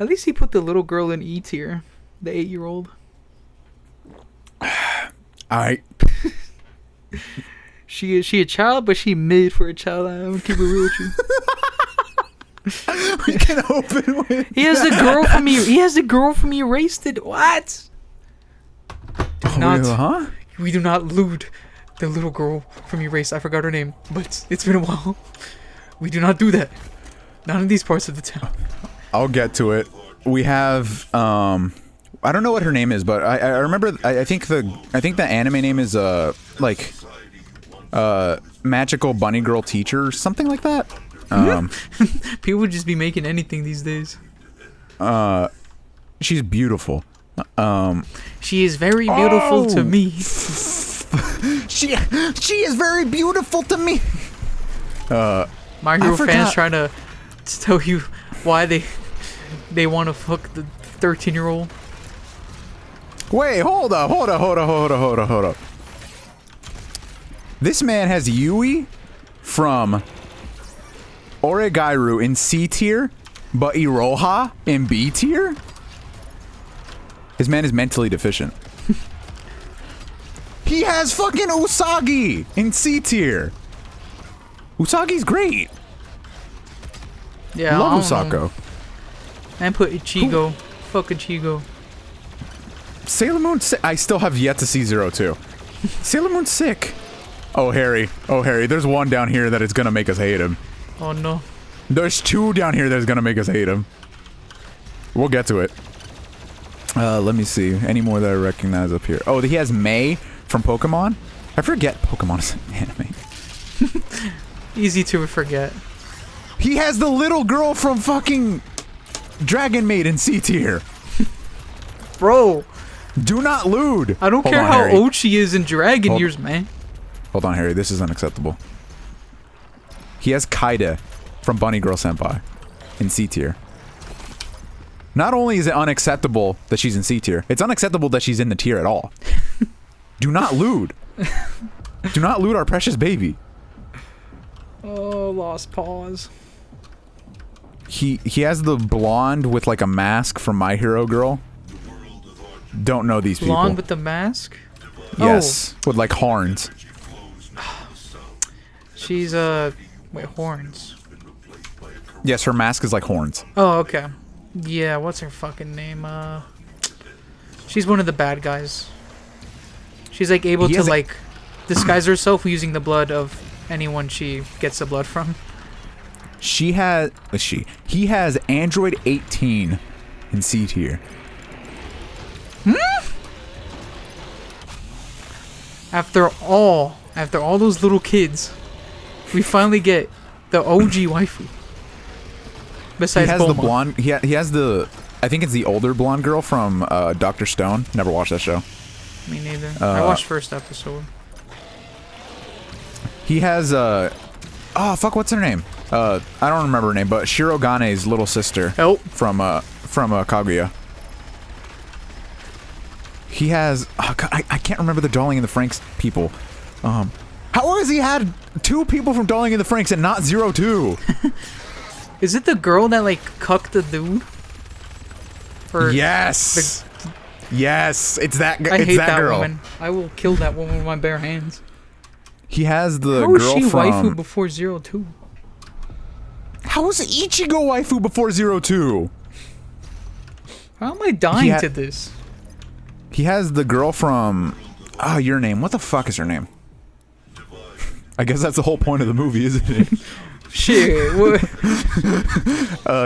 At least he put the little girl in E tier. The 8-year-old. Alright. She a child, but she mid for a child. I'm gonna keep it real with you. We can open with He has the girl from Erased It. What? We do not lewd the little girl from Erased. I forgot her name, but it's been a while. We do not do that. Not in these parts of the town. I'll get to it. We have I don't know what her name is, but I remember I think the anime name is Magical Bunny Girl Teacher, something like that. People would just be making anything these days. She's beautiful. She is very beautiful to me. She is very beautiful to me. My Hero fans trying to tell you why they want to fuck the 13-year-old. Wait, hold up. This man has Yui from Oregairu in C tier, but Iroha in B tier? His man is mentally deficient. He has fucking Usagi in C tier. Usagi's great. Yeah, love Usako. And put Ichigo. Fuck Ichigo. Sailor Moon. I still have yet to see 02. Sailor Moon's sick. Oh Harry. There's one down here that is gonna make us hate him. Oh no. There's two down here that's gonna make us hate him. We'll get to it. Let me see. Any more that I recognize up here? Oh, he has May from Pokemon. I forget Pokemon is an anime. Easy to forget. He has the little girl from fucking Dragon Maid in C tier. Bro. Do not lewd. I don't care how old she is in Dragon years, man. Hold on, Harry. This is unacceptable. He has Kaide from Bunny Girl Senpai in C tier. Not only is it unacceptable that she's in C tier, it's unacceptable that she's in the tier at all. Do not lewd. Do not lewd our precious baby. Oh, lost pause. He has the blonde with like a mask from My Hero Girl. Don't know these people. Blonde with the mask? Yes, with like horns. She's wait, horns. Yes, her mask is like horns. Oh, okay. Yeah, what's her fucking name? She's one of the bad guys. She's like able to like disguise herself using the blood of anyone she gets the blood from. He has Android 18 in C tier. After all those little kids, we finally get the OG waifu. Besides he has Bulma. the blonde. He has the. I think it's the older blonde girl from Dr. Stone. Never watched that show. Me neither. I watched first episode. He has oh fuck, what's her name? I don't remember her name, but Shirogane's little sister. Help. From Kaguya. He has God, I can't remember the Darling in the Franxx people. How has he had two people from Darling in the Franxx and not 02? Is it the girl that like cucked the dude? Or yes. Yes, it's that. I hate that girl. woman. I will kill that woman with my bare hands. He has the How girl was she from. waifu before 02? How was Ichigo waifu before 02? How am I dying to this? He has the girl from. Your name. What the fuck is her name? I guess that's the whole point of the movie, isn't it? Shit. What?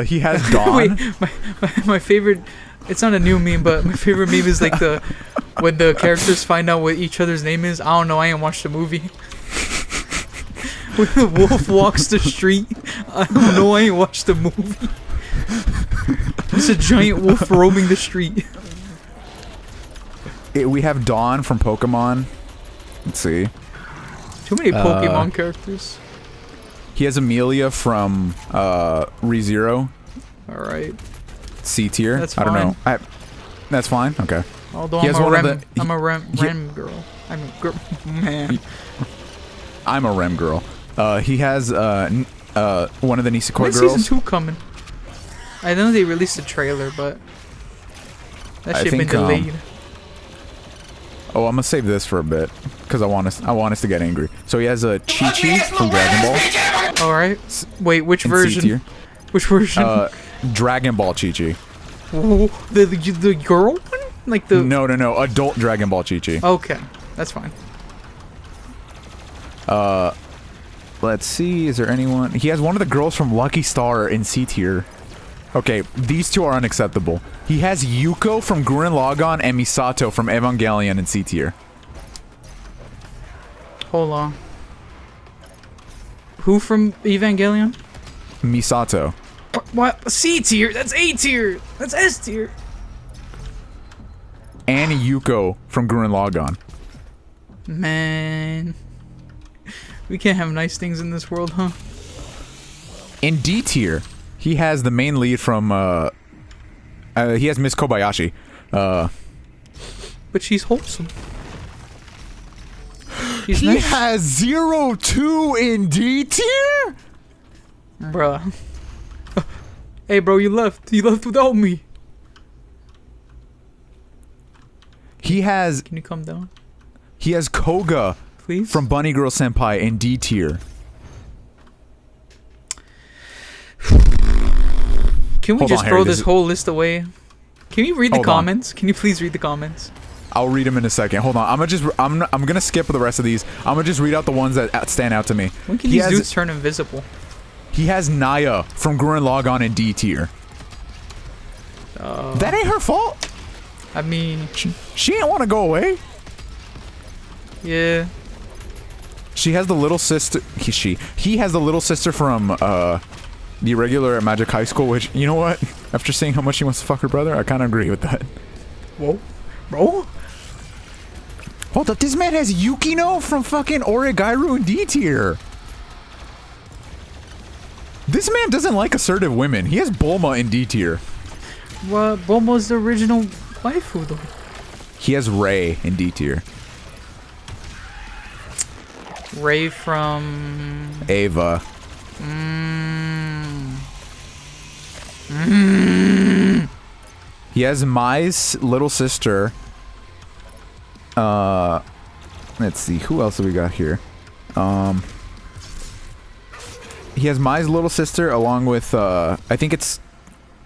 He has Dawn. Wait, my favorite. It's not a new meme, but my favorite meme is like when the characters find out what each other's name is. I don't know. I ain't watched the movie. When the wolf walks the street. I don't know. I ain't watched the movie. It's a giant wolf roaming the street. We have Dawn from Pokemon. Let's see. Too many Pokemon characters. He has Amelia from ReZero. Alright. C tier. That's I don't fine. know. That's fine. Okay. Although He I'm has a one of Rem, the- I'm a Rem girl. I'm a man. I'm a Rem girl. He has one of the Nisekoi When's girls. season 2 coming? I know they released a trailer, but that I shit been think, delayed. Oh, I'm gonna save this for a bit because I want us to get angry. So he has a Chi-Chi from Dragon Ball. All right. Wait, which in version? C-tier. Which version? Dragon Ball Chi-Chi. The girl one? Like the No, adult Dragon Ball Chi-Chi. Okay, that's fine. Let's see. Is there anyone? He has one of the girls from Lucky Star in C tier. Okay, these two are unacceptable. He has Yuko from Gurren Lagann and Misato from Evangelion in C tier. Hold on. Who from Evangelion? Misato. What? C tier? That's A tier. That's S tier. And Yuko from Gurren Lagann. Man. We can't have nice things in this world, huh? In D tier, he has the main lead from, he has Miss Kobayashi. But she's wholesome. She's He nice. has 0-2 in D tier? Bruh. Hey, bro, you left. You left without me. He has Can you come down, Koga please? from Bunny Girl Senpai in D tier. Can we Hold just on, throw Harry, this this- whole list away? Can you read the Hold on. comments? Can you please read the comments? I'll read them in a second. Hold on. I'm gonna skip the rest of these. I'm gonna just read out the ones that stand out to me. When can He these has- dudes turn invisible? He has Naya from Gurren Lagann in D tier. That ain't her fault. I mean, She ain't want to go away. yeah. She has the little sister. He has the little sister from the regular at Magic High School. Which, you know what? After seeing how much she wants to fuck her brother, I kind of agree with that. Whoa, bro. Hold up, this man has Yukino from fucking Origairu in D tier. This man doesn't like assertive women. He has Bulma in D tier. What? Bulma's the original waifu, though. He has Rei in D tier. Ray from. Eva. He has Mai's little sister. Let's see. Who else do we got here? He has Mai's little sister along with, I think it's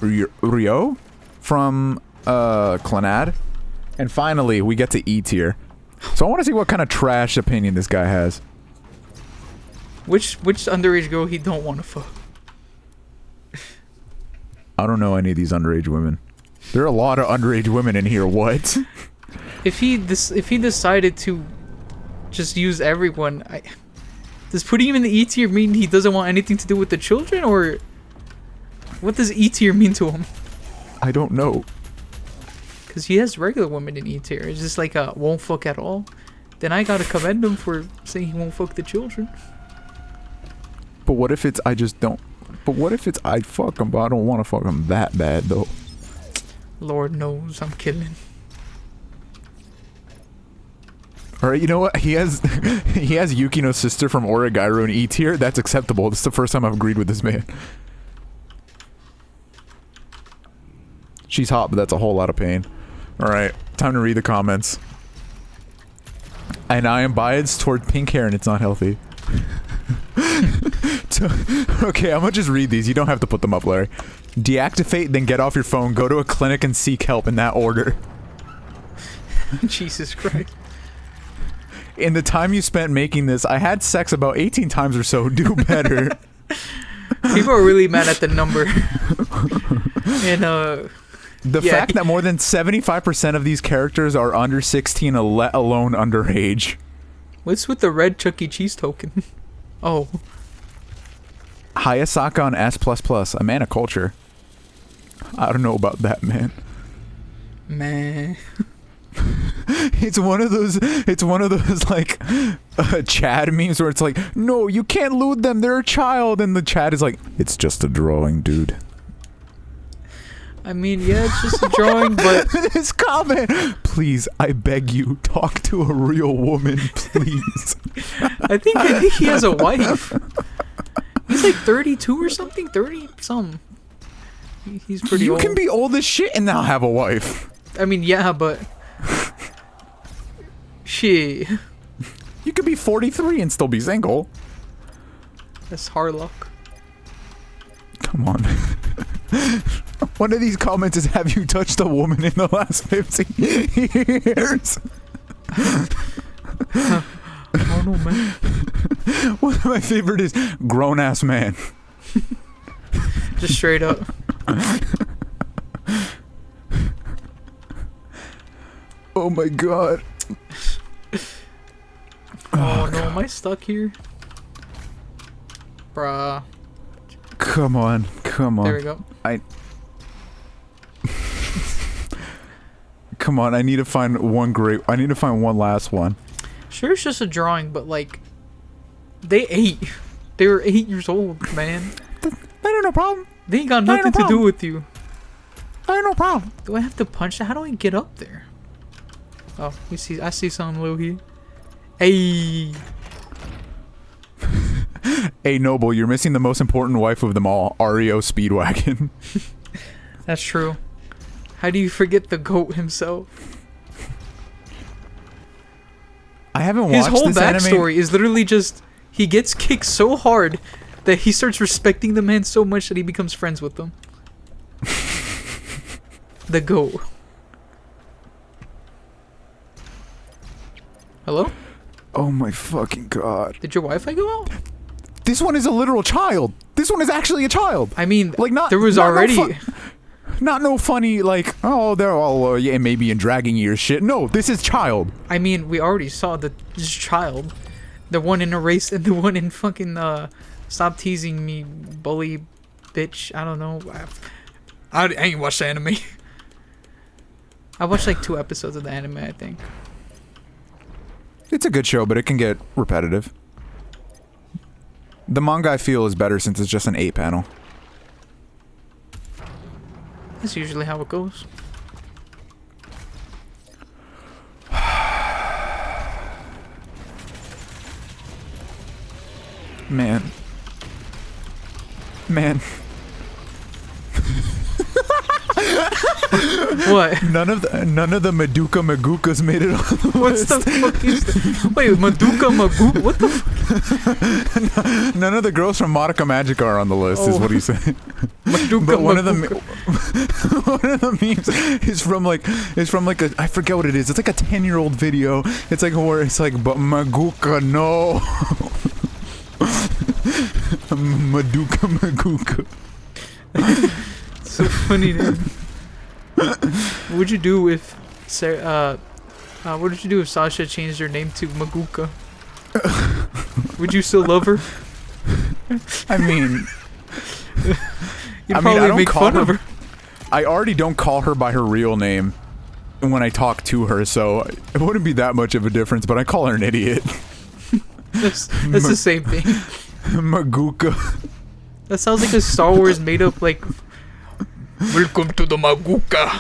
Ryo from Clannad. And finally, we get to E tier. So I want to see what kind of trash opinion this guy has. Which underage girl he don't want to fuck? I don't know any of these underage women. There are a lot of underage women in here. What? If he decided to just use everyone, does putting him in the E tier mean he doesn't want anything to do with the children, or what does E tier mean to him? I don't know. Because he has regular women in E tier. It's just like won't fuck at all. Then I gotta commend him for saying he won't fuck the children. But what if it's I just don't? But what if it's I fuck him, but I don't want to fuck him that bad though? Lord knows I'm killing. All right, you know what? He has Yukino's sister from Origairu in E tier. That's acceptable. This is the first time I've agreed with this man. She's hot, but that's a whole lot of pain. All right, time to read the comments. And I am biased toward pink hair, and it's not healthy. Okay, I'm gonna just read these. You don't have to put them up, Larry. Deactivate, then get off your phone. Go to a clinic and seek help in that order. Jesus Christ. In the time you spent making this, I had sex about 18 times or so. Do better. People are really mad at the number. And The fact that more than 75% of these characters are under 16, let alone underage. what's with the red Chuck E. Cheese token? Oh. Hayasaka on S++, a man of culture. I don't know about that, man. Man. It's one of those like Chad memes where it's like, no, you can't loot them, they're a child, and the Chad is like, it's just a drawing, dude. I mean, yeah, it's just a drawing, but This comment, please, I beg you, talk to a real woman, please. I think he has a wife. He's like 32 or something, 30 something. He's pretty You old. can be old as shit and now have a wife. I mean, yeah, but shit. You could be 43 and still be single. That's Harlock. Come on. One of these comments is, have you touched a woman in the last 15 years? I don't know, man. One of my favorite is grown-ass man. Just straight up. Oh my god. Oh no, am I stuck here? Bruh. Come on. There we go. Come on, I need to find one last one. Sure, it's just a drawing, but like, they were 8 years old, man. That ain't no problem. They ain't got nothing to do with you. That ain't no problem. Do I have to punch that? How do I get up there? Oh, I see something little here. Hey. Hey, Noble, you're missing the most important wife of them all, REO Speedwagon. That's true. How do you forget the GOAT himself? I haven't watched His whole this anime. backstory is literally just he gets kicked so hard that he starts respecting the man so much that he becomes friends with them. The GOAT. Hello? Oh my fucking god. Did your Wi-Fi go out? This one is a literal child. This one is actually a child. I mean, Like not there was not already... not no funny like, oh, they're all yeah, maybe in dragging years shit. No, this is child. I mean, we already saw this child. The one in a race and the one in fucking, stop teasing me, bully, bitch. I don't know. I ain't watched the anime. I watched like 2 episodes of the anime, I think. It's a good show, but it can get repetitive. The manga I feel is better since it's just an 8-panel. That's usually how it goes. Man. What? None of the Madoka Magukas made it on the What's list. the fuck is that? Wait, Madoka Magu? What the fuck? None of the girls from Madoka Magica are on the list, is what he's saying. Madoka But one of Maguka. one of the memes is from like a, I forget what it is. It's like a 10-year-old video. It's like where it's like, but Maguka no. Madoka Maguka. So funny, dude. What would you do if what did you do if Sasha changed her name to Maguka? Would you still love her? I mean, You'd probably make fun of her. I already don't call her by her real name when I talk to her, so it wouldn't be that much of a difference, but I call her an idiot. That's the same thing. Maguka. That sounds like a Star Wars made up like welcome to the Maguka.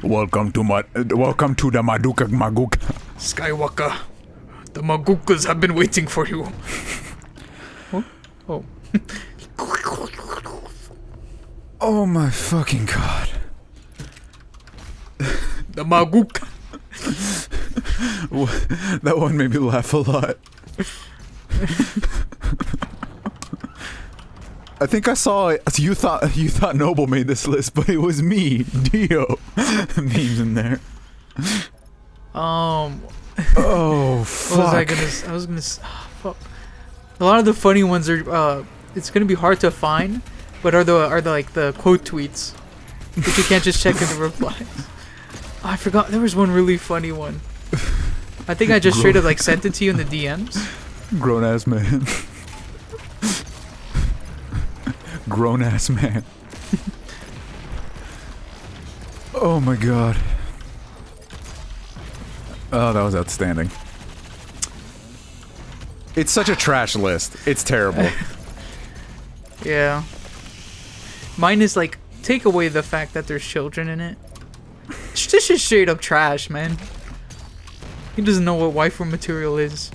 Welcome to the Madoka Maguka. Skywalker. The Magukas have been waiting for you. Oh. Oh my fucking god. The Maguka. That one made me laugh a lot. I think I saw it. You thought Noble made this list, but it was me, Dio. Memes in there. Oh fuck. I was gonna fuck. A lot of the funny ones are it's gonna be hard to find, but are the like the quote tweets, which you can't just check in the replies. Oh, I forgot there was one really funny one. I think I just straight up like sent it to you in the DMs. Grown ass man. Grown ass man. Oh my god. Oh, that was outstanding. It's such a trash list. It's terrible. Yeah. Mine is like, take away the fact that there's children in it. This is straight up trash, man. He doesn't know what waifu material is.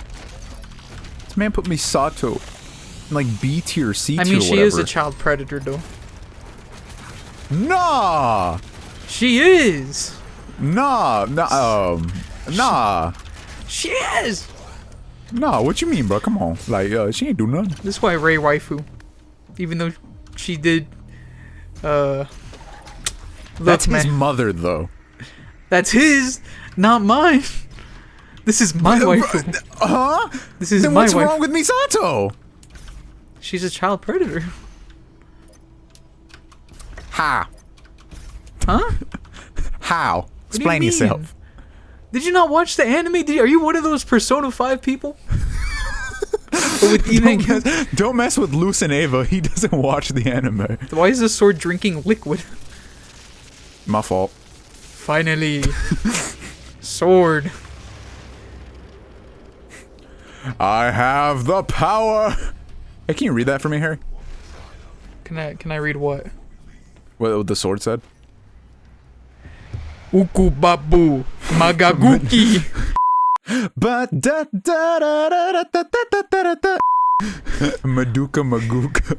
This man put Misato in like B tier, C tier, I mean, she whatever. is a child predator, though. Nah. She is. Nah. Nah. She is. Nah. What you mean, bro? Come on. Like, she ain't do nothing. This is why Ray waifu, even though she did. That's his man. mother, though. That's his, not mine. This is my waifu. Huh? This is then my what's waifu. wrong with Misato? She's a child predator. Ha. Huh? How? What do you Explain mean? yourself. Did you not watch the anime? Are you one of those Persona 5 people? Or with Evangelion? Don't mess with Loos and Eva. He doesn't watch the anime. Why is the sword drinking liquid? My fault. Finally. Sword. I have the power. Hey, can you read that for me, Harry? Can I read what? What the sword said? Uku babu magaguki. But da da da da da da da da. Maduka Maguka.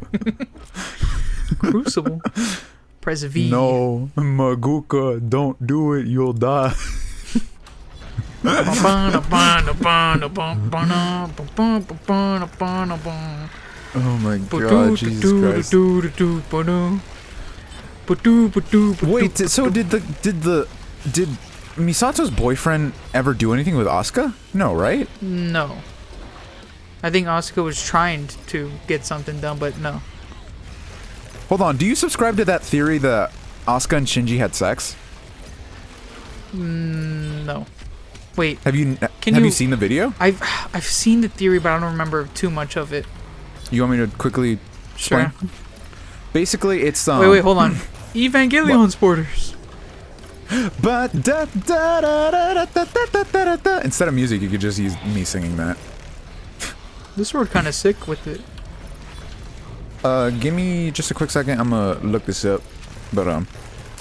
Crucible. Press V. No, Maguka, don't do it. You'll die. Oh my god, Jesus Christ. Wait, so did Misato's boyfriend ever do anything with Asuka? No, right? No. I think Asuka was trying to get something done, but no. Hold on, do you subscribe to that theory that Asuka and Shinji had sex? No. Wait. Have you seen the video? I've seen the theory, but I don't remember too much of it. You want me to quickly explain? Sure. Basically, it's Wait, hold on. Evangelion supporters. But instead of music, you could just use me singing that. This word kind of sick with it. Give me just a quick second. I'm gonna look this up. But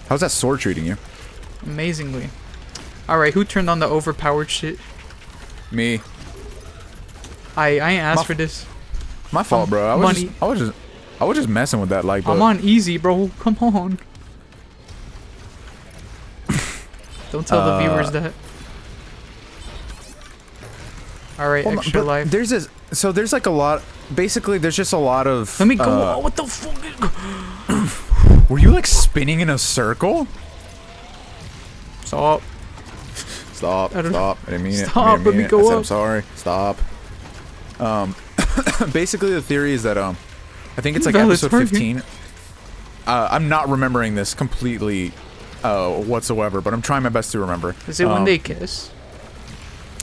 how's that sword treating you? Amazingly. All right, who turned on the overpowered shit? Me. I ain't asked for this. My fault, bro. I was just messing with that like. I'm on easy, bro. Come on. Don't tell the viewers that. All right, extra life. There's this. So there's like a lot. Basically, there's just a lot of. Let me go. What the fuck? Were you like spinning in a circle? Stop. Stop. I didn't mean it. Stop. Let me go up. I'm sorry. Stop. Basically, the theory is that I think it's like episode 15. I'm not remembering this completely whatsoever, but I'm trying my best to remember. Is it when they kiss?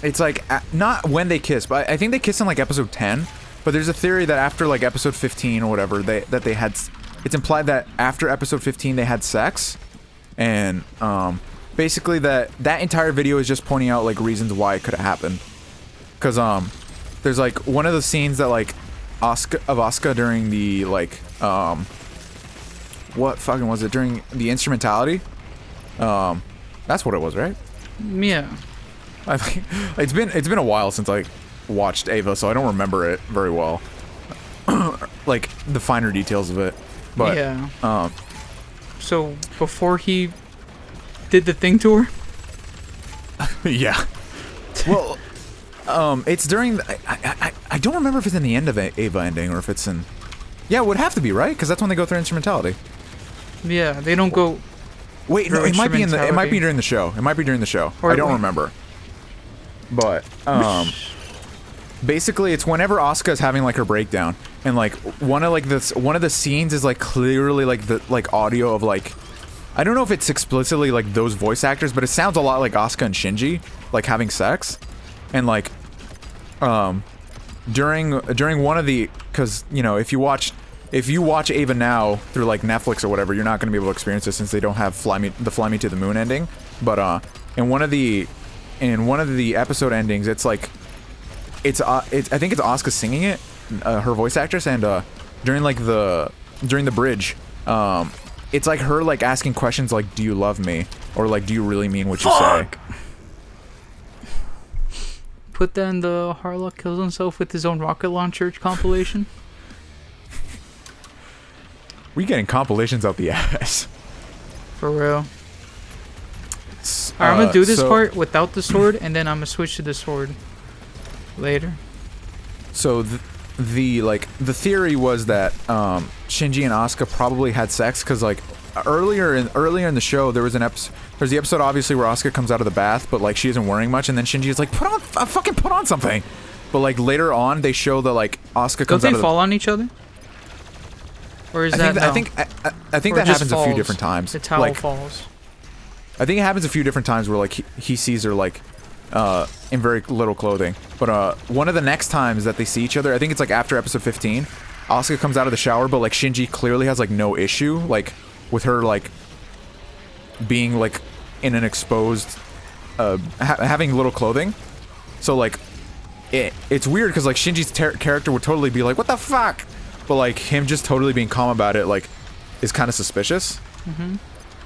It's like not when they kiss, but I think they kiss in like episode 10. But there's a theory that after like episode 15 or whatever, they had. It's implied that after episode 15 they had sex, and basically that entire video is just pointing out like reasons why it could have happened. Cause there's like one of the scenes that like Asuka during the like what fucking was it during the instrumentality? That's what it was, right? Yeah. I think it's been a while since I watched Eva, so I don't remember it very well. Like the finer details of it. But yeah. So before he did the thing to her? Yeah. Well, it's during I don't remember if it's in the end of Eva ending or if it's in. Yeah, it would have to be, right? Because that's when they go through instrumentality. Yeah, they don't go. Wait, no, it might be during the show. It might be during the show. I don't remember. But basically, it's whenever Asuka is having like her breakdown, and like one of the scenes is like clearly like the audio of like, I don't know if it's explicitly like those voice actors, but it sounds a lot like Asuka and Shinji like having sex, and like during one of the, because you know if you watch Eva now through like Netflix or whatever, you're not going to be able to experience this since they don't have Fly Me to the Moon ending. But in one of the episode endings, it's like I think it's Asuka singing it, her voice actress, and during the bridge, it's like her like asking questions like, "Do you love me?" or like, "Do you really mean what you say?" Put that in the Harlock kills himself with his own rocket launcher compilation. We getting compilations out the ass. For real. Alright, I'm gonna do this part without the sword, and then I'm gonna switch to the sword later. So the theory was that Shinji and Asuka probably had sex because like earlier in the show there was an episode. There's the episode obviously where Asuka comes out of the bath, but like she isn't wearing much, and then Shinji is like, fucking put on something. But like later on, they show that like Asuka comes out. Don't they fall on each other? Or is that? I think that happens a few different times. The towel like, falls. I think it happens a few different times where like he sees her like in very little clothing. But one of the next times that they see each other, I think it's like after episode 15, Asuka comes out of the shower, but like Shinji clearly has like no issue like with her like being like in an exposed having little clothing. So like it's weird because like Shinji's character would totally be like, what the fuck, but like him just totally being calm about it like is kind of suspicious.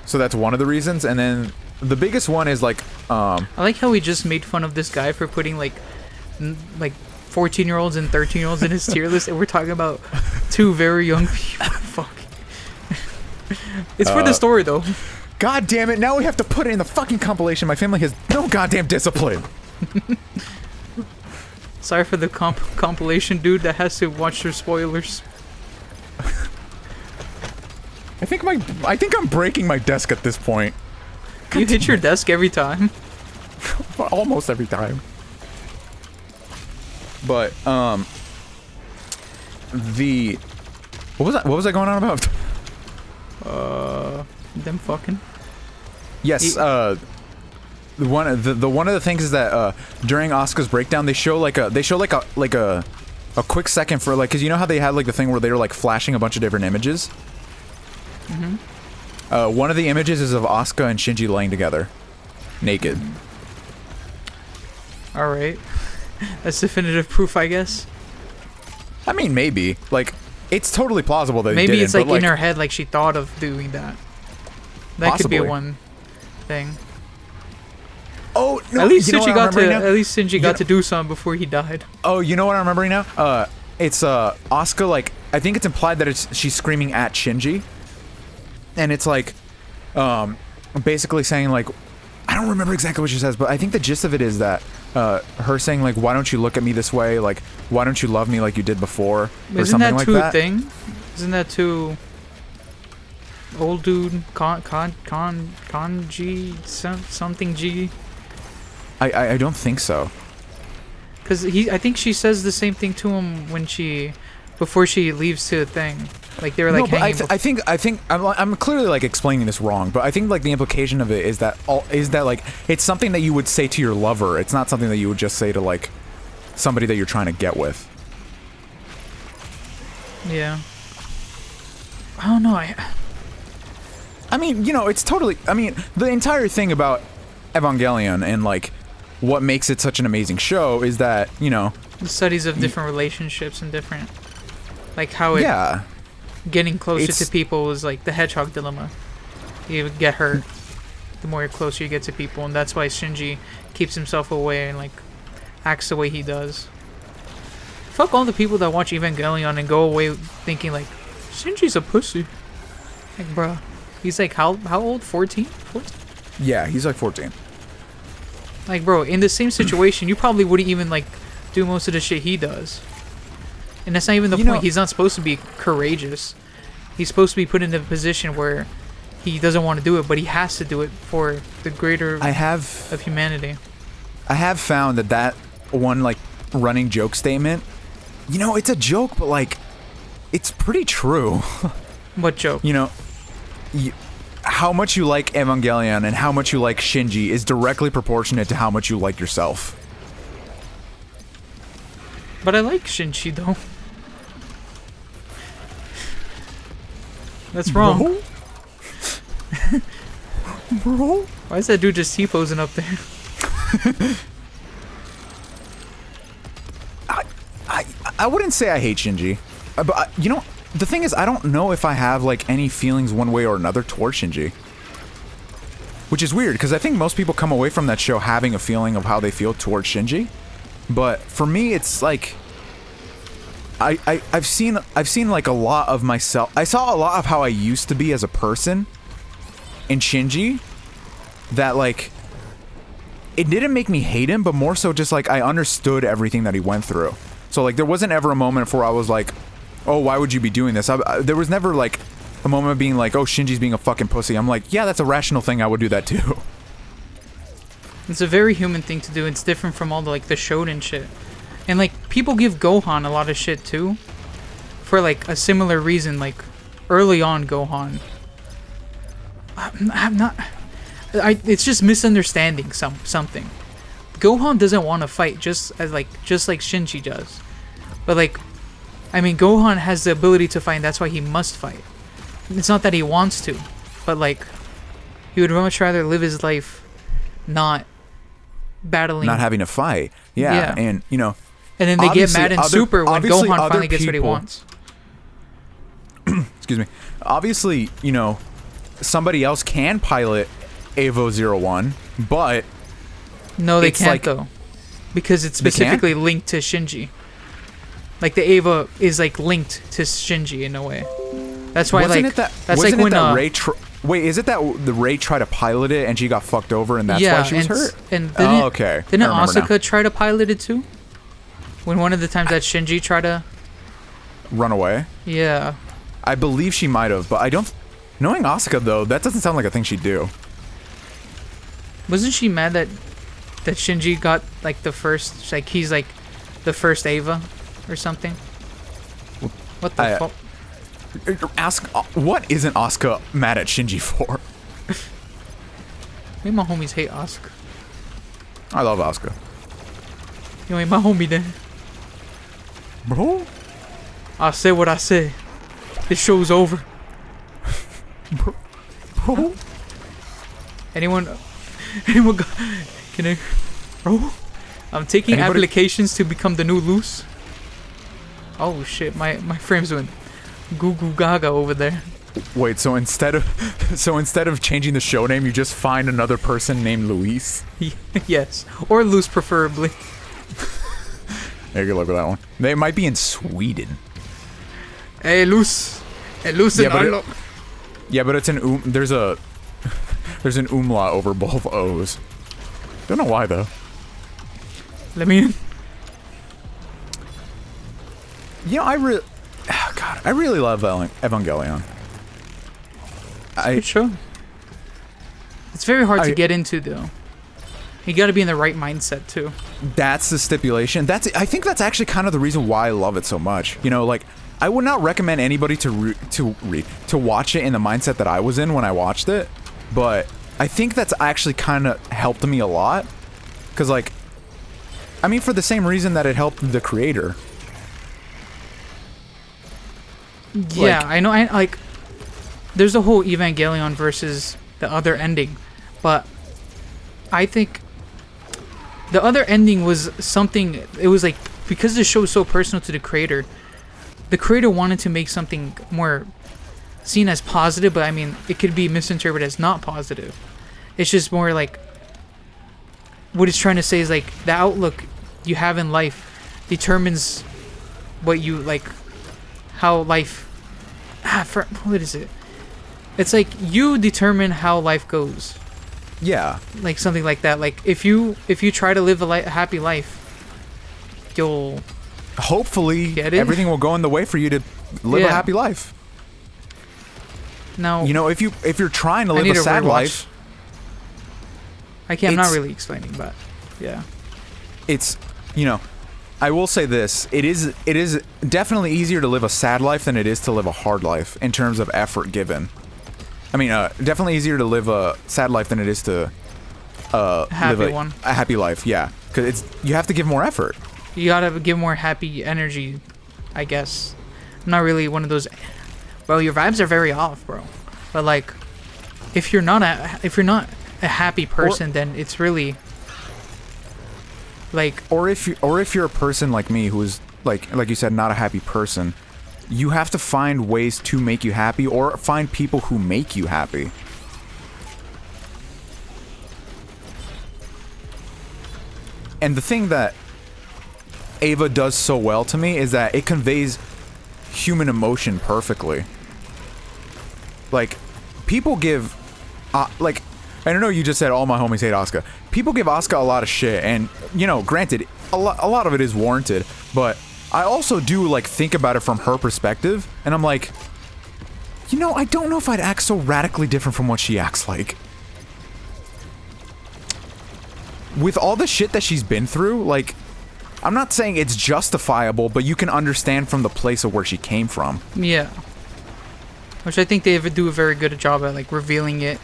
So that's one of the reasons. And then the biggest one is like I like how we just made fun of this guy for putting like 14-year-olds and 13-year-olds in his tier list, and we're talking about two very young people. Fuck. It's for the story though. God damn it, now we have to put it in the fucking compilation. My family has no goddamn discipline. Sorry for the compilation dude that has to watch their spoilers. I think I'm breaking my desk at this point. You hit your desk every time. Almost every time. But what was I going on about? Them fucking. Yes, one of the things is that during Asuka's breakdown they show like a quick second for like, cuz you know how they had like the thing where they were like flashing a bunch of different images? One of the images is of Asuka and Shinji laying together, naked. All right. That's definitive proof, I guess. I mean, maybe. Like, it's totally plausible that maybe they didn't, it's like in her head, like she thought of doing that. That possibly could be one thing. Oh no! At least Shinji got to do something before he died. Oh, you know what I'm remembering now? It's Asuka. Like, I think it's implied that she's screaming at Shinji, and it's like, basically saying like, I don't remember exactly what she says, but I think the gist of it is that her saying like, why don't you look at me this way? Like, why don't you love me like you did before? Or something like that. Isn't that too old dude Kanji something G? I don't think so. Cause I think she says the same thing to him before she leaves to the thing. Like they were like hanging. I think I'm clearly like explaining this wrong, but I think like the implication of it is that like it's something that you would say to your lover. It's not something that you would just say to like somebody that you're trying to get with. Yeah. I don't know. I mean, you know, it's totally. I mean, the entire thing about Evangelion and like what makes it such an amazing show is that, you know, the studies of different relationships and different, like how it. Yeah. Getting closer to people is like the hedgehog dilemma. You get hurt the more you're closer you get to people, and that's why Shinji keeps himself away and like acts the way he does. Fuck all the people that watch Evangelion and go away thinking like Shinji's a pussy. Like, bruh, he's like how old? 14? Yeah, he's like 14. Like, bro, in the same situation, you probably wouldn't even like do most of the shit he does. And that's not even the point. He's not supposed to be courageous. He's supposed to be put in a position where he doesn't want to do it, but he has to do it for the greater of humanity. I have found that one like running joke statement, you know, it's a joke, but like it's pretty true. What joke? You know, how much you like Evangelion and how much you like Shinji is directly proportionate to how much you like yourself. But I like Shinji though. That's wrong. Bro? Why is that dude just T-posing up there? I wouldn't say I hate Shinji. But, you know, the thing is, I don't know if I have, like, any feelings one way or another towards Shinji. Which is weird, because I think most people come away from that show having a feeling of how they feel towards Shinji. But for me, it's like... I've seen like a lot of myself. I saw a lot of how I used to be as a person, in Shinji that, like, it didn't make me hate him, but more so just, like, I understood everything that he went through. So, like, there wasn't ever a moment where I was like, oh, why would you be doing this? There was never, like, a moment of being like, oh, Shinji's being a fucking pussy. I'm like, yeah, that's a rational thing. I would do that too. It's a very human thing to do. It's different from all the, like, the shonen shit. And, like, people give Gohan a lot of shit, too. For, like, a similar reason. Like, early on, Gohan. I'm not... it's just misunderstanding something. Gohan doesn't want to fight, just like Shinji does. But, like, I mean, Gohan has the ability to fight, and that's why he must fight. It's not that he wants to, but, like, he would much rather live his life not battling. Not having to fight. Yeah. And, you know... And then they get mad and super when Gohan finally gets what he wants. Excuse me. Obviously, you know, somebody else can pilot Evo 01, but... No, they can't, like, though. Because it's specifically linked to Shinji. Like, the Eva is, like, linked to Shinji in a way. That's why, wasn't like... That's like when... Wait, is it that the Rei tried to pilot it and she got fucked over and that's why she was hurt? And didn't, okay. Didn't Asuka try to pilot it, too? When one of the times that Shinji tried to... Run away? Yeah. I believe she might have, but I don't... Knowing Asuka, though, that doesn't sound like a thing she'd do. Wasn't she mad that Shinji got, like, the first... Like, he's, like, the first Eva or something? What the fuck? What isn't Asuka mad at Shinji for? Maybe my homies hate Asuka. I love Asuka. You ain't my homie then. Bro? I say what I say. This show's over. Bro? Anyone got... Can I... Bro? I'm taking applications to become the new Loos. Oh shit, my frames went goo goo gaga over there. Wait, so instead of changing the show name, you just find another person named Luis? Yes. Or Loos preferably. Yeah, good luck with that one. They might be in Sweden. Hey, Loos. Hey, Loos and Harlock. Yeah, but it's an there's an umlaut over both O's. Don't know why though. Let me in. You know, I really love Evangelion. It's show. It's very hard to get into though. You got to be in the right mindset too. That's the stipulation. I think that's actually kind of the reason why I love it so much. You know, like I would not recommend anybody to watch it in the mindset that I was in when I watched it, but I think that's actually kind of helped me a lot. Cause like, I mean, for the same reason that it helped the creator. Yeah, I know. I like. There's a whole Evangelion versus the other ending, but I think the other ending was something. It was like because the show is so personal to the creator wanted to make something more seen as positive, but I mean, it could be misinterpreted as not positive. It's just more like what it's trying to say is like the outlook you have in life determines what you like, how life. What is it? It's like you determine how life goes. Yeah. Like something like that. Like if you try to live a happy life, you'll hopefully everything will go in the way for you to live a happy life. Now, you know, if you're trying to live a sad life, I'm not really explaining, but yeah, it's, you know, I will say this: it is definitely easier to live a sad life than it is to live a hard life in terms of effort given. I mean, definitely easier to live a sad life than it is to live a happy life. Yeah, because you have to give more effort. You gotta give more happy energy, I guess. I'm not really one of those. Bro, your vibes are very off, bro. But like, if you're not a happy person, then it's really like. Or if you're a person like me who's like you said, not a happy person, you have to find ways to make you happy, or find people who make you happy. And the thing that Eva does so well to me is that it conveys human emotion perfectly. Like, people give like, I don't know, you just said all my homies hate Asuka. People give Asuka a lot of shit, and, you know, granted, a lot of it is warranted, but I also do, like, think about it from her perspective, and I'm like, you know, I don't know if I'd act so radically different from what she acts like. With all the shit that she's been through, like, I'm not saying it's justifiable, but you can understand from the place of where she came from. Yeah. Which I think they do a very good job at, like, revealing it.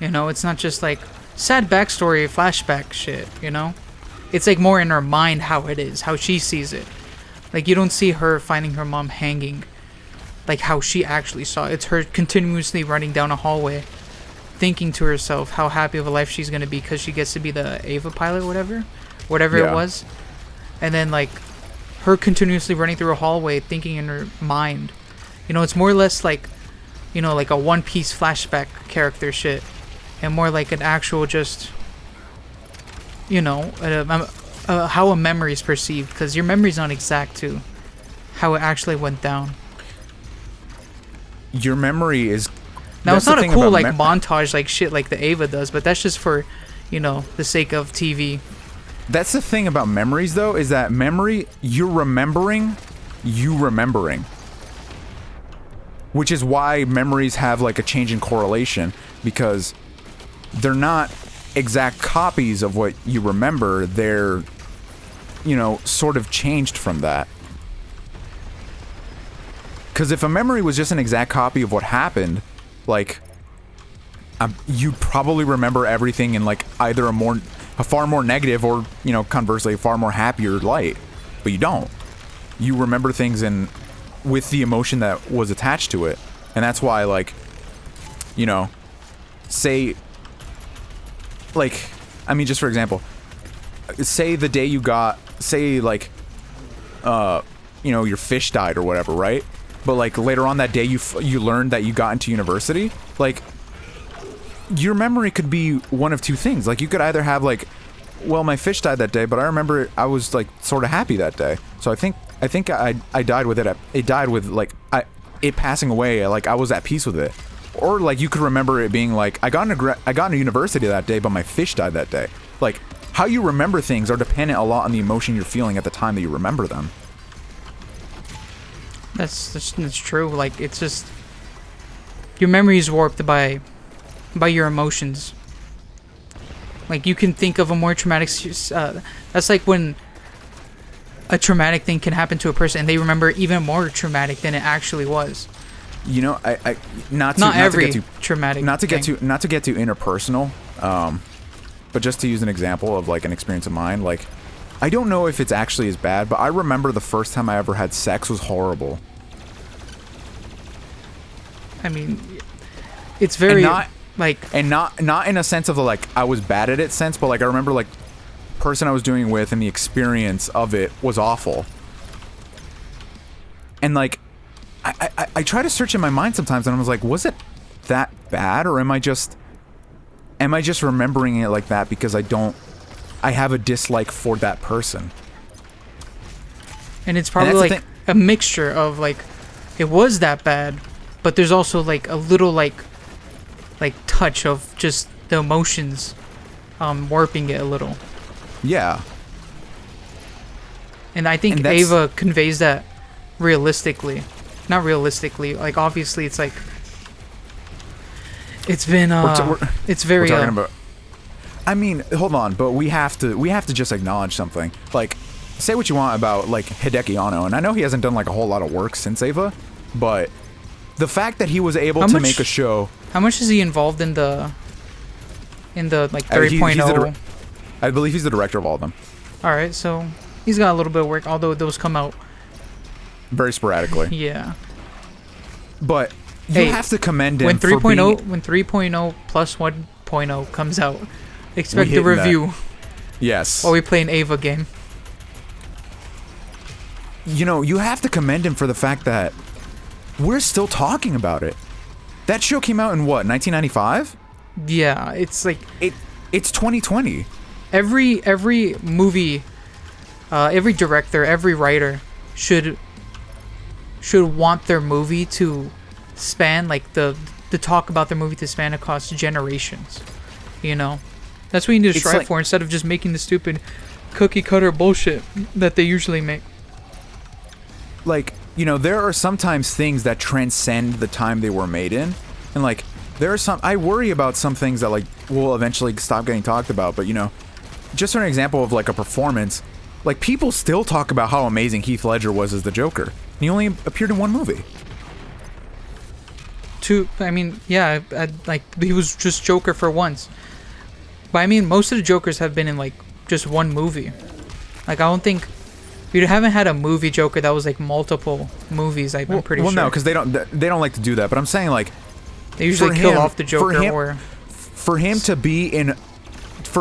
You know, it's not just, like, sad backstory, flashback shit, you know? It's, like, more in her mind how it is, how she sees it. Like, you don't see her finding her mom hanging, like, how she actually saw it. It's her continuously running down a hallway, thinking to herself how happy of a life she's gonna be because she gets to be the Eva pilot, whatever it was. And then, like, her continuously running through a hallway, thinking in her mind. You know, it's more or less like, you know, like a One Piece flashback character shit. And more like an actual just, you know, how a memory is perceived. Because your memory's not exact to how it actually went down. Your memory is... Now, it's not a cool, like, montage, like, shit like the Ava does. But that's just for, you know, the sake of TV. That's the thing about memories, though, is that memory, you're remembering you remembering. Which is why memories have, like, a change in correlation, because they're not exact copies of what you remember. They're, you know, sort of changed from that. Because if a memory was just an exact copy of what happened, like, you'd probably remember everything in, like, either a far more negative or, you know, conversely, a far more happier light. But you don't. You remember things with the emotion that was attached to it. And that's why, like, you know, say, like, I mean, just for example, say the day you got, say, like, you know, your fish died or whatever, right? But, like, later on that day you learned that you got into university, like, your memory could be one of two things. Like, you could either have, like, well, my fish died that day, but I remember I was, like, sort of happy that day. So I think I died with it. It died with, like, it passing away. Like, I was at peace with it. Or, like, you could remember it being like, I got into university that day, but my fish died that day. Like, how you remember things are dependent a lot on the emotion you're feeling at the time that you remember them. That's true. Like, it's just your memory is warped by your emotions. Like, you can think of a more traumatic. That's like when a traumatic thing can happen to a person, and they remember even more traumatic than it actually was. You know, not to get too interpersonal, but just to use an example of, like, an experience of mine, like, I don't know if it's actually as bad, but I remember the first time I ever had sex was horrible. I mean, it's very not in a sense of, like, I was bad at it sense, but, like, I remember, like, person I was doing it with and the experience of it was awful. And, like, I try to search in my mind sometimes, and I was like, was it that bad, or am I just remembering it like that because I have a dislike for that person? And it's probably like a mixture of, like, it was that bad, but there's also, like, a little, like touch of just the emotions warping it a little. Yeah. And I think Eva conveys that realistically. Not realistically, like, obviously it's like it's been it's very we're talking about, I mean, hold on, but we have to just acknowledge something. Like, say what you want about, like, Hideki Anno, and I know he hasn't done, like, a whole lot of work since Eva, but the fact that he was able to make a show. How much is he involved in the like 3.0? I believe he's the director of all of them. All right, so he's got a little bit of work, although those come out very sporadically. Yeah. But you have to commend him when 3.0 when 3.0 plus 1.0 comes out, expect the review. That. Yes. While we play an Eva game. You know, you have to commend him for the fact that we're still talking about it. That show came out in what, 1995? Yeah, it's like it's 2020. Every movie, every director, every writer should want their movie to span, like, the the talk about their movie to span across generations. You know, that's what you need to strive for instead of just making the stupid cookie cutter bullshit that they usually make. Like, you know, there are sometimes things that transcend the time they were made in, and like there are some. I worry about some things that like will eventually stop getting talked about. But you know, just for an example of like a performance, like people still talk about how amazing Heath Ledger was as the Joker. And he only appeared in one movie. I mean, yeah, like he was just Joker for once. But I mean, most of the Jokers have been in like just one movie. Like I don't think we haven't had a movie Joker that was like multiple movies. I'm pretty sure. Well, no, because they don't like to do that. But I'm saying like they usually kill off the Joker. For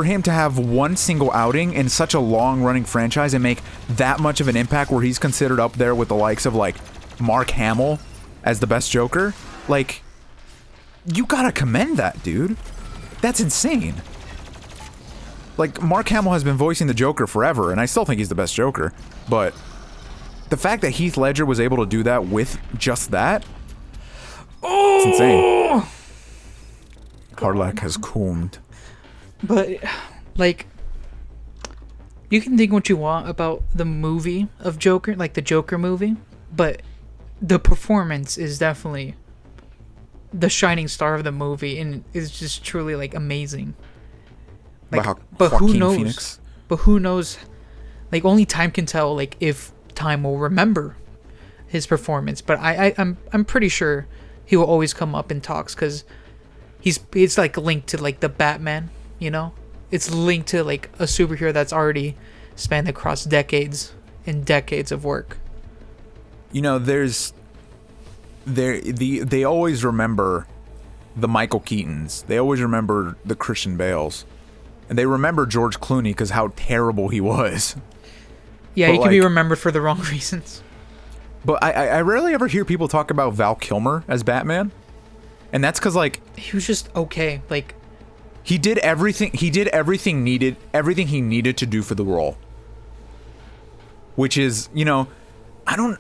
him to have one single outing in such a long-running franchise and make that much of an impact, where he's considered up there with the likes of like Mark Hamill as the best Joker, like you gotta commend that dude. That's insane. Like Mark Hamill has been voicing the Joker forever, and I still think he's the best Joker. But the fact that Heath Ledger was able to do that with just that, it's insane. Harlock has combed. But, like, you can think what you want about the movie of Joker, like the Joker movie, but the performance is definitely the shining star of the movie, and is just truly, like, amazing. Like, but who knows? Phoenix. But who knows? Like, only time can tell, like, if time will remember his performance. But I'm pretty sure he will always come up in talks, because it's, like, linked to, like, the Batman. You know, it's linked to like a superhero that's already spanned across decades and decades of work. You know, they always remember the Michael Keatons. They always remember the Christian Bales, and they remember George Clooney because how terrible he was. Yeah, he can be remembered for the wrong reasons. But I rarely ever hear people talk about Val Kilmer as Batman, and that's because like he was just okay. Like. He did everything. He did everything he needed to do for the role. Which is, you know, I don't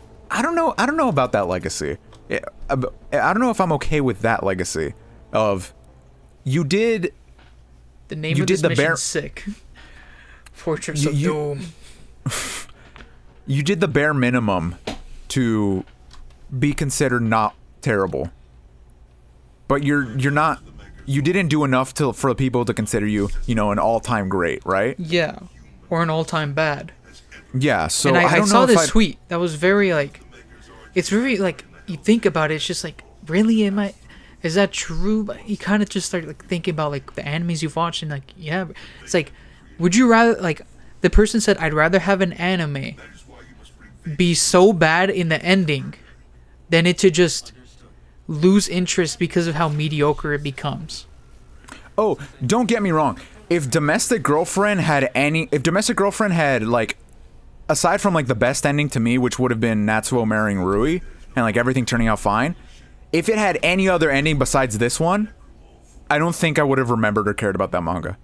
know about that legacy. I don't know if I'm okay with that legacy of you did. The name of this mission is sick. Fortress of Doom. You did the bare minimum to be considered not terrible, but you're not. You didn't do enough for people to consider you, you know, an all-time great, right? Yeah, or an all-time bad. Yeah, so and I don't saw know this tweet that was very like, it's very like you think about it, it's just like, really, is that true? But you kind of just start like thinking about like the animes you've watched, and like, yeah, it's like, would you rather, like, the person said, I'd rather have an anime be so bad in the ending than it to just lose interest because of how mediocre it becomes. Oh, don't get me wrong. If Domestic Girlfriend had like, aside from like the best ending to me, which would have been Natsuo marrying Rui and like everything turning out fine, if it had any other ending besides this one, I don't think I would have remembered or cared about that manga.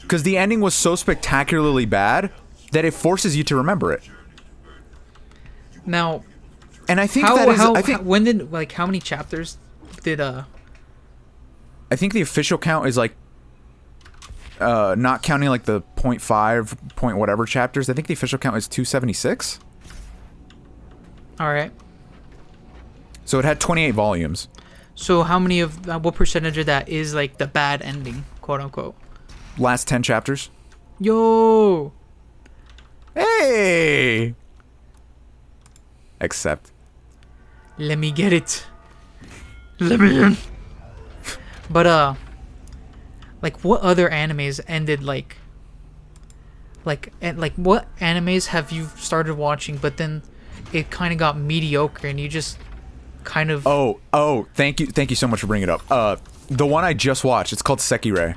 Because the ending was so spectacularly bad that it forces you to remember it. Now, and I think how many chapters did I think the official count is like not counting like the 0.5 point whatever chapters. I think the official count is 276. All right. So it had 28 volumes. So how many of what percentage of that is like the bad ending, quote unquote? Last 10 chapters. Yo. Hey. Except. Let me get it. Let me in. But like what other animes ended like what animes have you started watching but then it kind of got mediocre and you just kind of thank you so much for bringing it up. The one I just watched, it's called Sekirei.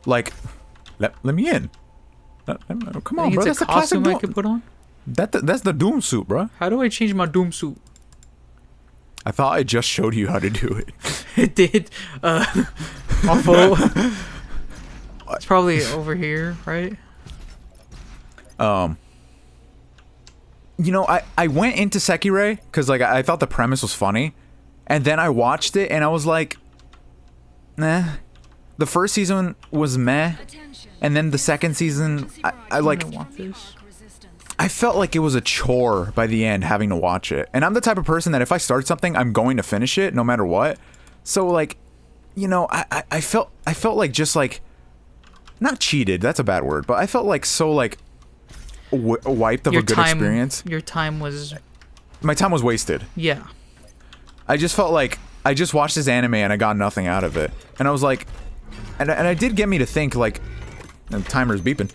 Like, let me in. Come on, bro. That's the costume I could put on. That's the Doom suit, bro. How do I change my Doom suit? I thought I just showed you how to do it. It did. Awful. It's probably over here, right? You know, I went into Sekirei because like I thought the premise was funny, And then I watched it and I was like, nah. The first season was meh. And then the second season, I like... I felt like it was a chore by the end having to watch it. And I'm the type of person that if I start something, I'm going to finish it no matter what. So like, you know, I felt like just like, not cheated, that's a bad word, but I felt like so like wiped of a good experience. Your time was... My time was wasted. Yeah. I just felt like I just watched this anime and I got nothing out of it. And I was like, and it did get me to think like, the timer's beeping.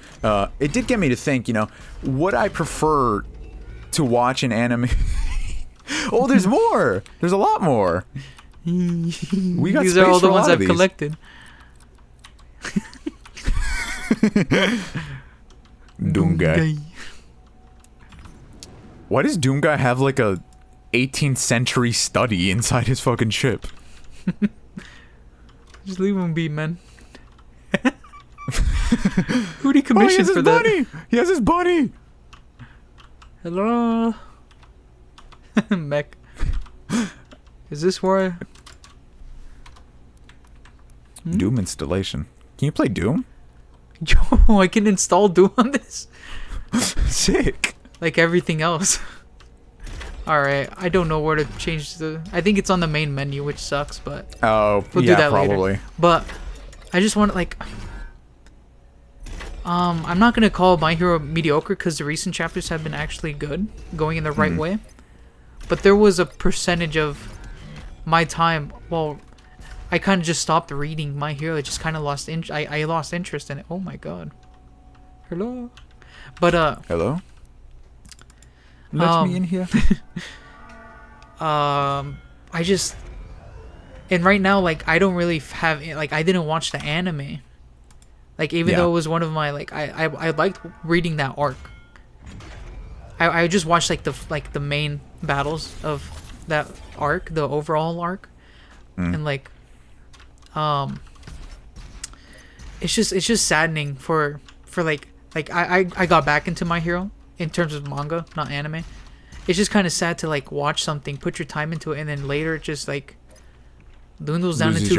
It did get me to think, you know, would I prefer to watch an anime? Oh, there's more. There's a lot more. We got these space are all the for a ones lot of I've these. collected. Doomguy. Why does Doomguy have like a 18th century study inside his fucking ship? Just leave him be, man. Who'd he commission for that? Bunny. He has his bunny. Hello? Mech. Is this where I... Doom installation. Can you play Doom? Yo, I can install Doom on this? Sick. Like everything else. Alright, I don't know where to change the... I think it's on the main menu, which sucks, but... Oh, we'll yeah, do that probably. later. But, I just want, like... I'm not gonna call My Hero mediocre, because the recent chapters have been actually good, going in the right way. But there was a percentage of my time, well... I kind of just stopped reading My Hero. I just kind of lost I lost interest in it. Oh my god. Hello? But, Hello? Let me in here. I just... And right now, like, I don't really have... Like, I didn't watch the anime. Like, even though it was one of my... Like, I liked reading that arc. I just watched, like, the main battles of that arc. The overall arc. And, like... It's just saddening for like I got back into My Hero in terms of manga, not anime. It's just kind of sad to like watch something, put your time into it, and then later just like dwindles down into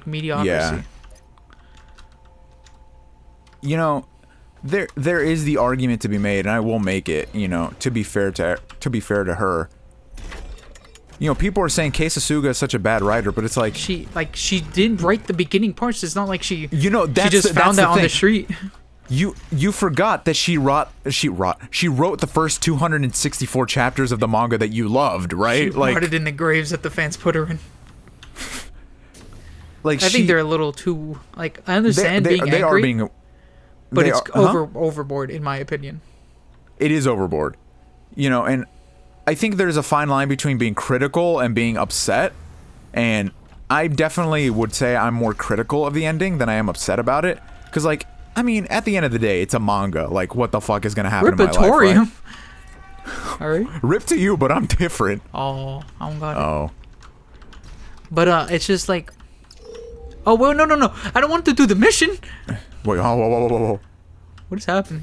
mediocrity. Yeah. You know, there is the argument to be made, and I will make it. You know, to be fair to her. You know, people are saying Kei Sasuga is such a bad writer, but it's like she didn't write the beginning parts. It's not like she that's she just found that on the street. You forgot that she wrote the first 264 chapters of the manga that you loved, right? She rotted in the graves that the fans put her in. Like I think they're a little too like I understand being angry, are being, but it's overboard in my opinion. It is overboard, you know, and I think there's a fine line between being critical and being upset, and I definitely would say I'm more critical of the ending than I am upset about it, because like I mean at the end of the day it's a manga, like what the fuck is gonna happen in my life, right? All right. Rip to you, but I'm different. Oh, I don't got it. Oh. But it's just like, oh well, no, I don't want to do the mission. Wait, whoa. What is happening?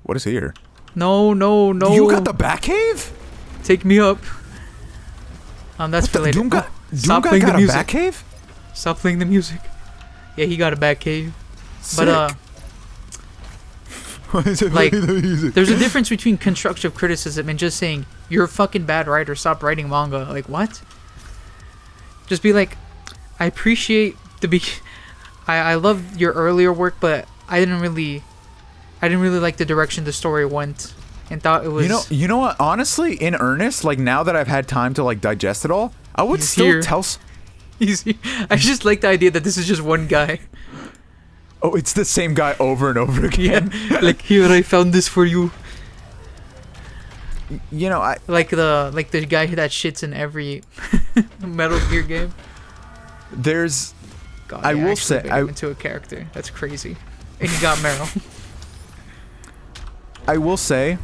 What is here? No. You got the Batcave? Take me up. That's for later. Stop playing the music. Batcave? Stop playing the music. Yeah, he got a Batcave. But like, there's a difference between constructive criticism and just saying you're a fucking bad writer. Stop writing manga. Like what? Just be like, I appreciate I love your earlier work, but I didn't really like the direction the story went, and thought it was. You know what? Honestly, in earnest, like now that I've had time to like digest it all, I would still tell. I just like the idea that this is just one guy. Oh, it's the same guy over and over again. Yeah, like here I found this for you. You know, I like the guy that shits in every Metal Gear game. There's. God, I will say I into a character. That's crazy, and he got Meryl. I will say,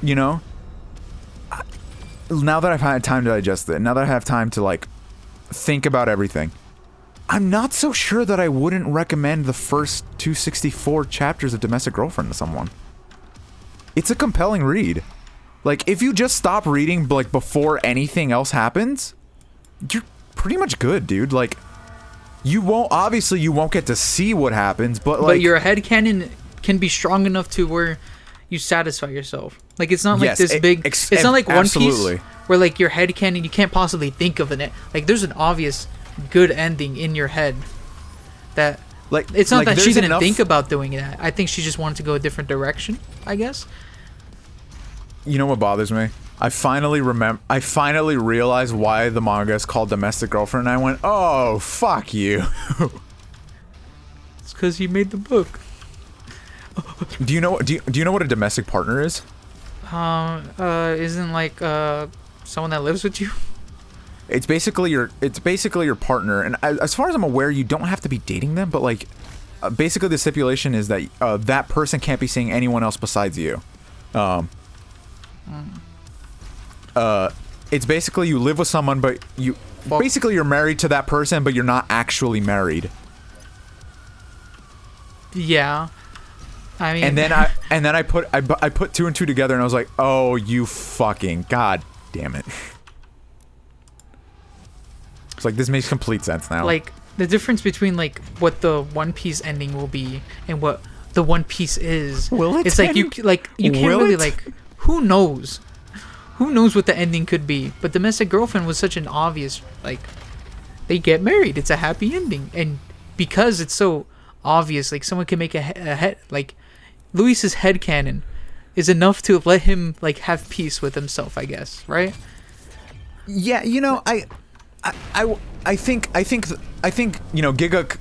you know, now that I've had time to digest it, now that I have time to like think about everything, I'm not so sure that I wouldn't recommend the first 264 chapters of Domestic Girlfriend to someone. It's a compelling read. Like, if you just stop reading, like, before anything else happens, you're pretty much good, dude. Like, you won't get to see what happens, but, like... But your headcanon can be strong enough to where you satisfy yourself. Like, it's not like this big... It's not like One Piece, where, like, your headcanon, you can't possibly think of it. Like, there's an obvious good ending in your head that... Like, it's not that she didn't think about doing that. I think she just wanted to go a different direction, I guess. You know what bothers me? I finally realized why the manga is called Domestic Girlfriend, and I went, oh, fuck you. It's because he made the book. Do you know what a domestic partner is? Isn't like someone that lives with you? It's basically your partner, and as far as I'm aware, you don't have to be dating them, but like, basically the stipulation is that that person can't be seeing anyone else besides you. It's basically you live with someone, but basically you're married to that person, but you're not actually married. Yeah, I mean, and then I put two and two together, and I was like, oh, you fucking god damn it! It's like, this makes complete sense now. Like, the difference between like what the One Piece ending will be and what the One Piece is. Will it? It's like you can't really like. Who knows? Who knows what the ending could be? But Domestic Girlfriend was such an obvious, like, they get married. It's a happy ending. And because it's so obvious, like, someone can make a head, like, Luis's headcanon is enough to let him, like, have peace with himself, I guess, right? Yeah, you know, I think you know, Giguk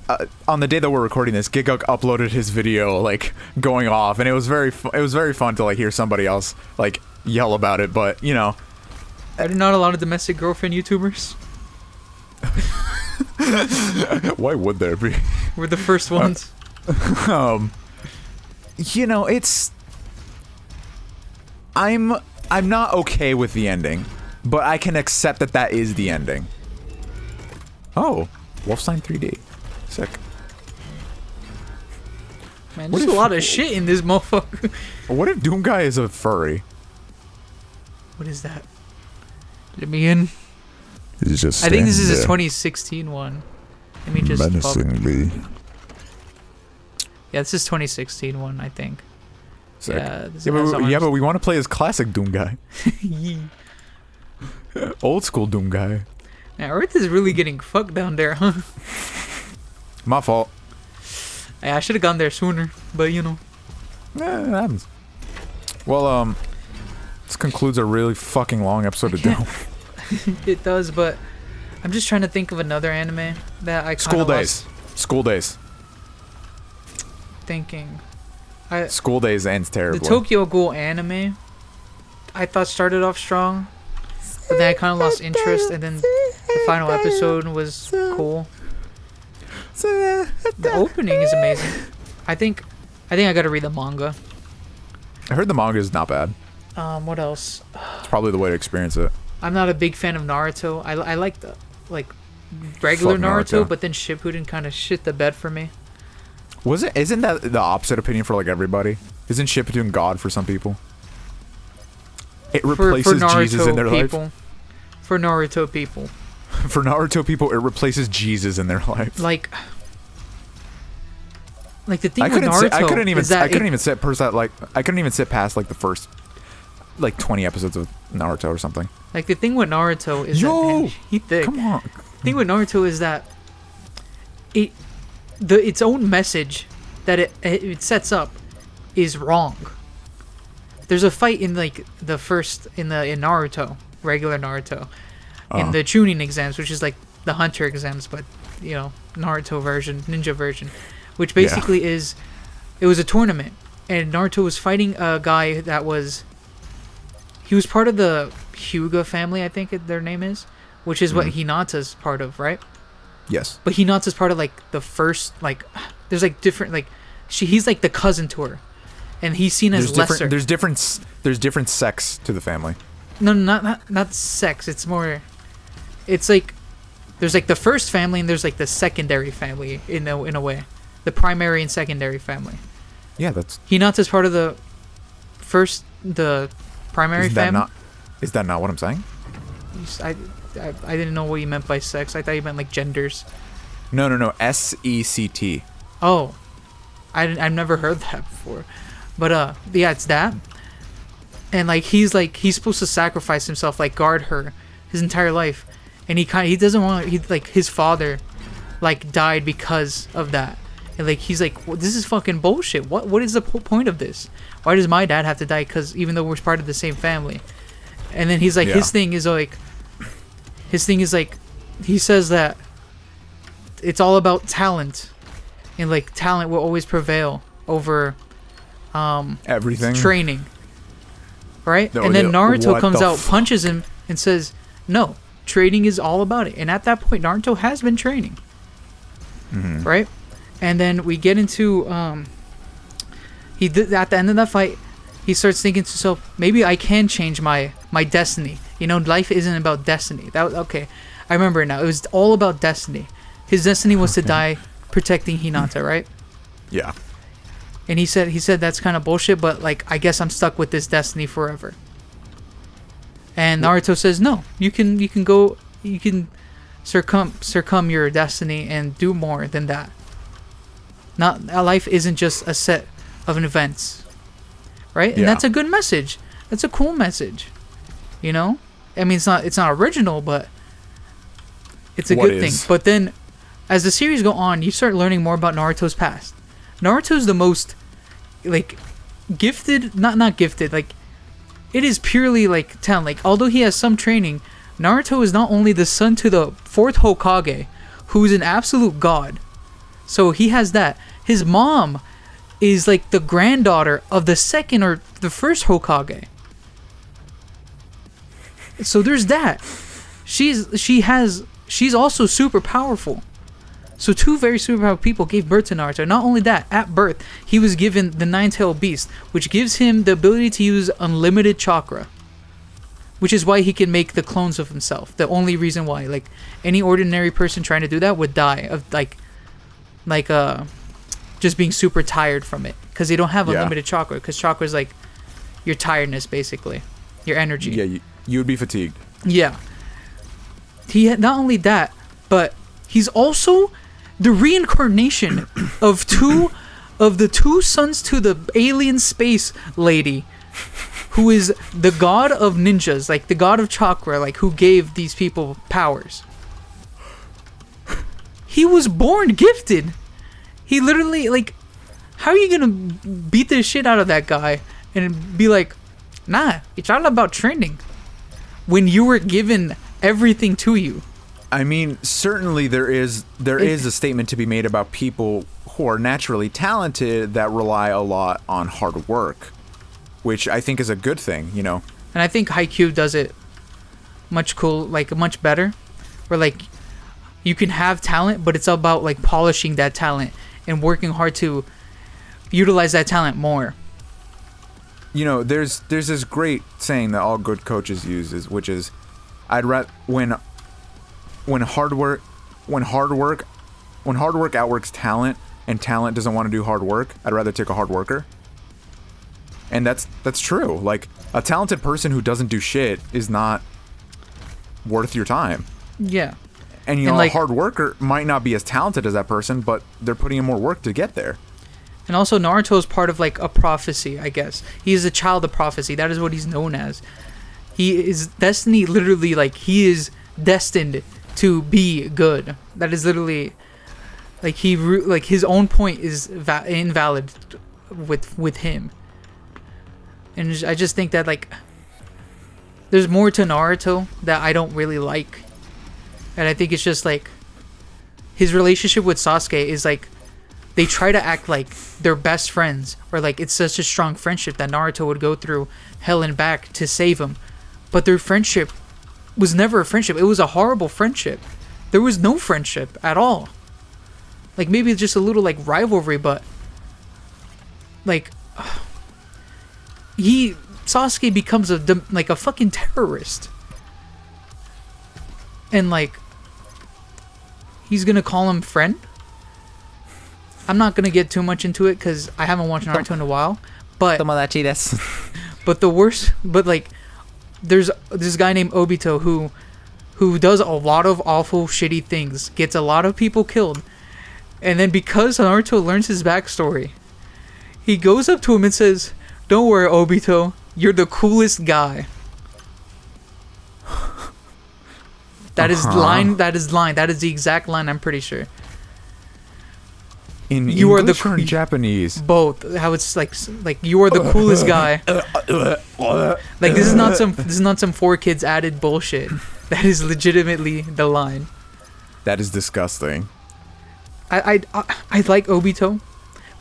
on the day that we're recording this, Giguk uploaded his video like going off, and it was very fun to like hear somebody else like yell about it. But you know, are there not a lot of Domestic Girlfriend YouTubers? Why would there be? We're the first ones. You know, I'm not okay with the ending, but I can accept that is the ending. Oh, Wolfenstein 3D. Sick. Man, there's a lot of shit in this motherfucker. What if Doomguy is a furry? What is that? Let me in. He's just I think this is a 2016 one. Let me just menacingly. Yeah, this is 2016 one, I think. Sick. Yeah, but we want to play as classic Doomguy. Old school Doomguy. Now, Earth is really getting fucked down there, huh? My fault. I should have gone there sooner, but you know. Yeah, it happens. Well, this concludes a really fucking long episode of Doom. It does, but I'm just trying to think of another anime that I School Days. School Days. Thinking. School Days ends terribly. The Tokyo Ghoul anime, I thought started off strong, but then I kind of lost interest, and then the final episode was cool. The opening is amazing. I think I gotta read the manga. I heard the manga is not bad. What else? It's probably the way to experience it. I'm not a big fan of Naruto. I like the regular Naruto, but then Shippuden kind of shit the bed for me. Isn't that the opposite opinion for like everybody? Isn't Shippuden God for some people? It replaces Jesus in their life. For Naruto people. For Naruto people, it replaces Jesus in their life. Like the thing with Naruto I couldn't even sit past like the first like 20 episodes of Naruto or something. Like the thing with Naruto is he thick. Come on. The thing with Naruto is that its own message that it sets up is wrong. There's a fight in like the first in Naruto, regular Naruto, in the Chunin exams, which is like the hunter exams, but you know, Naruto version, ninja version, which basically it was a tournament, and Naruto was fighting a guy that was part of the Hyuga family, I think their name is, which is what Hinata's part of, right? Yes. But Hinata's part of like the first, like there's like different, like he's like the cousin to her, and he's seen as lesser. There's different sects to the family. No, not sex. It's more. It's like there's like the first family and there's like the secondary family in a way, the primary and secondary family. Yeah, that's. Hinata's part of the primary Is that family. not? Is that not what I'm saying? I didn't know what you meant by sex. I thought you meant like genders. No. SECT. Oh, I've never heard that before, but yeah, it's that. And like he's supposed to sacrifice himself, like guard her his entire life, and he doesn't want, he like his father like died because of that, and like he's like, well, this is fucking bullshit. What is the point of this? Why does my dad have to die? Because even though we're part of the same family. And then he's like, his thing is like he says that it's all about talent, and like talent will always prevail over Everything. training, right? No, and then Naruto what comes the out, punches him, and says, no, training is all about it. And at that point, Naruto has been training, right? And then we get into at the end of that fight, he starts thinking to himself, maybe I can change my destiny. You know, life isn't about destiny. Okay, I remember it now. It was all about destiny. His destiny was to die protecting Hinata, right? Yeah. And he said that's kind of bullshit, but like I guess I'm stuck with this destiny forever. And Naruto says, no, you can circum your destiny and do more than that. Not life isn't just a set of events, right? And that's a good message. That's a cool message, you know. I mean, it's not original, but it's a good thing. But then, as the series go on, you start learning more about Naruto's past. Naruto's the most like gifted, not gifted, like it is purely like talent. Like although he has some training, Naruto is not only the son to the 4th Hokage, who is an absolute god. So he has that. His mom is like the granddaughter of the 2nd or the 1st Hokage. So there's that. She's also super powerful. So 2 very super powerful people gave birth to Naruto. Not only that, at birth, he was given the 9-tailed beast, which gives him the ability to use unlimited chakra. Which is why he can make the clones of himself. The only reason why. Like, any ordinary person trying to do that would die of, just being super tired from it. Because they don't have unlimited chakra. Because chakra is, like, your tiredness, basically. Your energy. Yeah, you would be fatigued. Yeah. He had not only that, but he's also the reincarnation of the 2 sons to the alien space lady, who is the god of ninjas, like the god of chakra, like who gave these people powers. He was born gifted. He literally, like, how are you gonna beat the shit out of that guy and be like, nah, it's all about training, when you were given everything to you? I mean, certainly there is a statement to be made about people who are naturally talented that rely a lot on hard work, which I think is a good thing, you know. And I think Haikyuu does it much better, where like you can have talent, but it's about like polishing that talent and working hard to utilize that talent more. You know, there's this great saying that all good coaches use, which is, I'd rather when hard work outworks talent and talent doesn't want to do hard work, I'd rather take a hard worker. And that's true. Like, a talented person who doesn't do shit is not worth your time. Yeah. And you know, a hard worker might not be as talented as that person, but they're putting in more work to get there. And also, Naruto is part of like a prophecy, I guess. He is a child of prophecy. That is what he's known as. He is destiny, literally, like, he is destined to be good. That is literally, like, his own point is invalid with him. And I just think that, like, there's more to Naruto that I don't really like. And I think it's just, like, his relationship with Sasuke is, like, they try to act like they're best friends. Or, like, it's such a strong friendship that Naruto would go through hell and back to save him. But their friendship was never a friendship. It was a horrible friendship. There was no friendship at all. Like, maybe just a little, like, rivalry, but, like, Sasuke becomes a fucking terrorist. And, like, he's gonna call him friend? I'm not gonna get too much into it because I haven't watched Naruto in a while. But But the worst, but like, there's this guy named Obito who does a lot of awful, shitty things, gets a lot of people killed, and then because Naruto learns his backstory, he goes up to him and says, "Don't worry, Obito, you're the coolest guy." That is line. That is line. That is the exact line. I'm pretty sure. In You are English the or in Japanese? Both. How it's like you are the coolest guy. Like this is not some 4 kids added bullshit. That is legitimately the line. That is disgusting. I like Obito,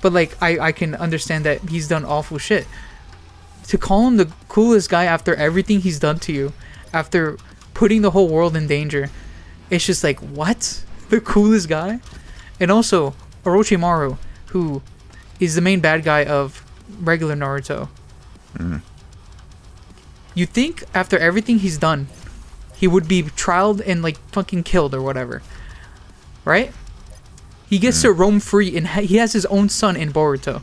but like I can understand that he's done awful shit. To call him the coolest guy after everything he's done to you, after putting the whole world in danger, it's just like, what? The coolest guy? And also Orochimaru, who is the main bad guy of regular Naruto. You think after everything he's done, he would be trialed and like fucking killed or whatever, right? He gets to roam free and he has his own son in Boruto.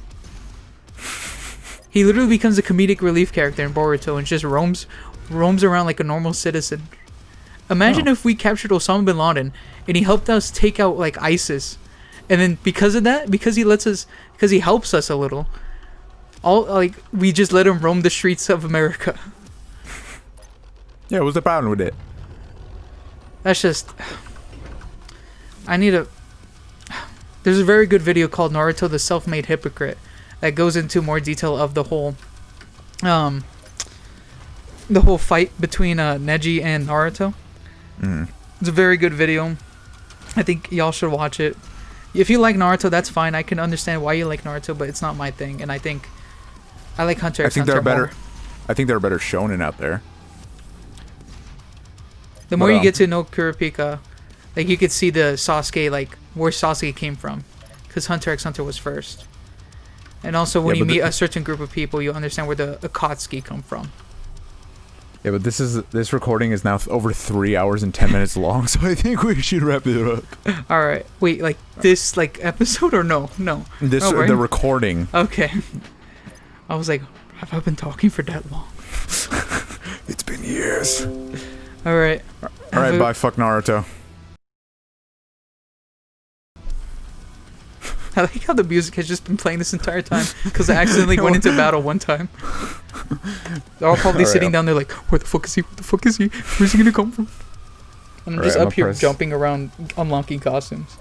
He literally becomes a comedic relief character in Boruto and just roams around like a normal citizen. Imagine if we captured Osama bin Laden and he helped us take out like ISIS, and then because of that, because he helps us a little, we just let him roam the streets of America. Yeah, what's the problem with it? That's just... There's a very good video called Naruto the Self-Made Hypocrite that goes into more detail of the whole fight between Neji and Naruto. It's a very good video. I think y'all should watch it. If you like Naruto, that's fine. I can understand why you like Naruto, but it's not my thing. And I think I like Hunter x Hunter more. I think there are better shonen out there. The more you get to know Kurapika, like you could see the Sasuke, like where Sasuke came from, because Hunter x Hunter was first. And also when you meet a certain group of people, you understand where the Akatsuki come from. Yeah, but this recording is now over 3 hours and 10 minutes long, so I think we should wrap it up. All right, wait, like this episode or no? This right? The recording. Okay. I was like, have I been talking for that long? It's been years. All right. All right, bye. Fuck Naruto. I like how the music has just been playing this entire time because I accidentally went into battle one time. They're all probably sitting down there like, where the fuck is he? Where the fuck is he? Where's he gonna come from? And I'm just up here jumping around unlocking costumes.